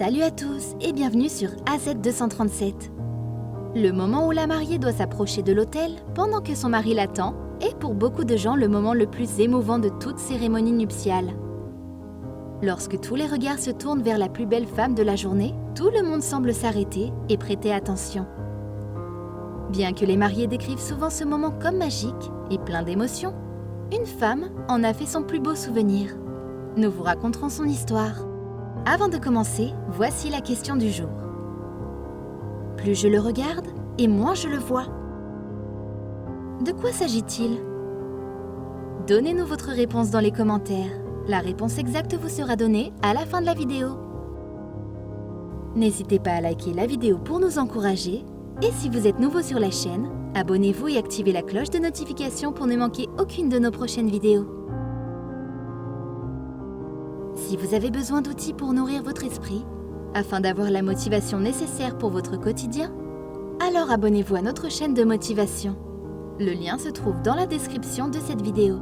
Salut à tous et bienvenue sur AZ237. Le moment où la mariée doit s'approcher de l'autel pendant que son mari l'attend est pour beaucoup de gens le moment le plus émouvant de toute cérémonie nuptiale. Lorsque tous les regards se tournent vers la plus belle femme de la journée, tout le monde semble s'arrêter et prêter attention. Bien que les mariés décrivent souvent ce moment comme magique et plein d'émotions, une femme en a fait son plus beau souvenir. Nous vous raconterons son histoire. Avant de commencer, voici la question du jour. Plus je le regarde, et moins je le vois. De quoi s'agit-il? Donnez-nous votre réponse dans les commentaires. La réponse exacte vous sera donnée à la fin de la vidéo. N'hésitez pas à liker la vidéo pour nous encourager. Et si vous êtes nouveau sur la chaîne, abonnez-vous et activez la cloche de notification pour ne manquer aucune de nos prochaines vidéos. Si vous avez besoin d'outils pour nourrir votre esprit, afin d'avoir la motivation nécessaire pour votre quotidien, alors abonnez-vous à notre chaîne de motivation. Le lien se trouve dans la description de cette vidéo.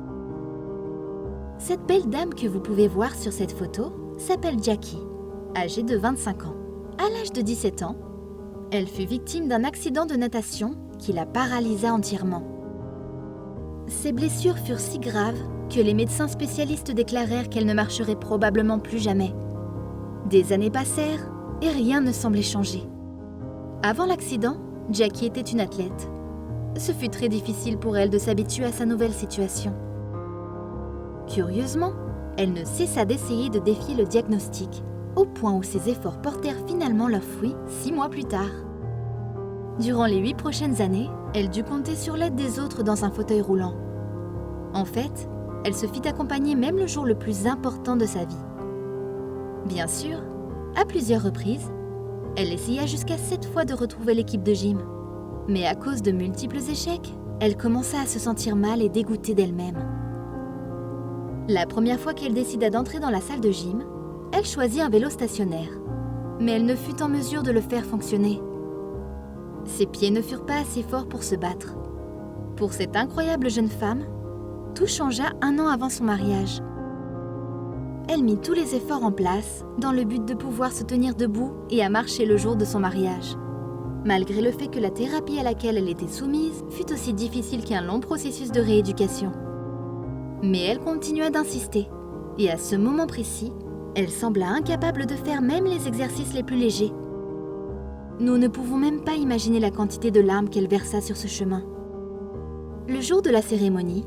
Cette belle dame que vous pouvez voir sur cette photo s'appelle Jackie, âgée de 25 ans. À l'âge de 17 ans, elle fut victime d'un accident de natation qui la paralysa entièrement. Ses blessures furent si graves que les médecins spécialistes déclarèrent qu'elle ne marcherait probablement plus jamais. Des années passèrent et rien ne semblait changer. Avant l'accident, Jackie était une athlète. Ce fut très difficile pour elle de s'habituer à sa nouvelle situation. Curieusement, elle ne cessa d'essayer de défier le diagnostic, au point où ses efforts portèrent finalement leurs fruits 6 mois plus tard. Durant les 8 prochaines années, elle dut compter sur l'aide des autres dans un fauteuil roulant. En fait, elle se fit accompagner même le jour le plus important de sa vie. Bien sûr, à plusieurs reprises, elle essaya jusqu'à 7 fois de retrouver l'équipe de gym. Mais à cause de multiples échecs, elle commença à se sentir mal et dégoûtée d'elle-même. La première fois qu'elle décida d'entrer dans la salle de gym, elle choisit un vélo stationnaire. Mais elle ne fut en mesure de le faire fonctionner. Ses pieds ne furent pas assez forts pour se battre. Pour cette incroyable jeune femme, tout changea 1 an avant son mariage. Elle mit tous les efforts en place dans le but de pouvoir se tenir debout et à marcher le jour de son mariage. Malgré le fait que la thérapie à laquelle elle était soumise fut aussi difficile qu'un long processus de rééducation. Mais elle continua d'insister, et à ce moment précis, elle sembla incapable de faire même les exercices les plus légers. Nous ne pouvons même pas imaginer la quantité de larmes qu'elle versa sur ce chemin. Le jour de la cérémonie,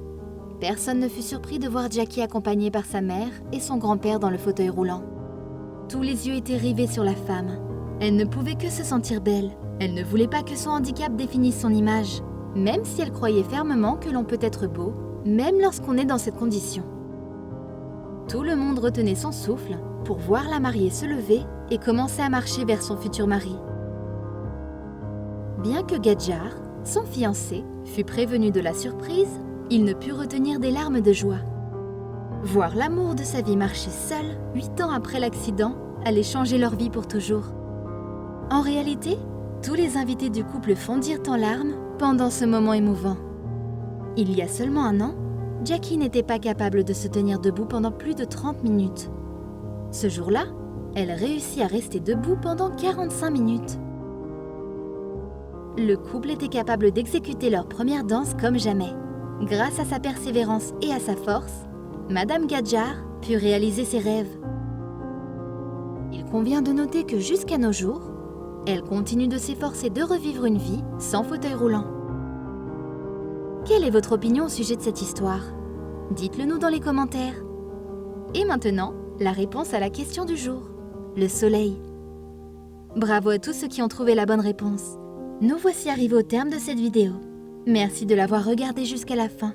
personne ne fut surpris de voir Jackie accompagnée par sa mère et son grand-père dans le fauteuil roulant. Tous les yeux étaient rivés sur la femme. Elle ne pouvait que se sentir belle. Elle ne voulait pas que son handicap définisse son image, même si elle croyait fermement que l'on peut être beau, même lorsqu'on est dans cette condition. Tout le monde retenait son souffle pour voir la mariée se lever et commencer à marcher vers son futur mari. Bien que Gadjar, son fiancé, fut prévenu de la surprise, il ne put retenir des larmes de joie. Voir l'amour de sa vie marcher seul, 8 ans après l'accident, allait changer leur vie pour toujours. En réalité, tous les invités du couple fondirent en larmes pendant ce moment émouvant. Il y a seulement 1 an, Jackie n'était pas capable de se tenir debout pendant plus de 30 minutes. Ce jour-là, elle réussit à rester debout pendant 45 minutes. Le couple était capable d'exécuter leur première danse comme jamais. Grâce à sa persévérance et à sa force, Madame Gadjar put réaliser ses rêves. Il convient de noter que jusqu'à nos jours, elle continue de s'efforcer de revivre une vie sans fauteuil roulant. Quelle est votre opinion au sujet de cette histoire? Dites-le nous dans les commentaires. Et maintenant, la réponse à la question du jour, le soleil. Bravo à tous ceux qui ont trouvé la bonne réponse. Nous voici arrivés au terme de cette vidéo. Merci de l'avoir regardée jusqu'à la fin.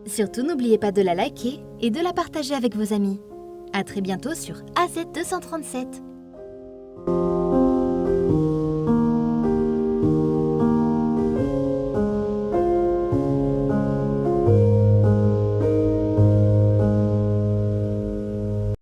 Surtout n'oubliez pas de la liker et de la partager avec vos amis. À très bientôt sur AZ237.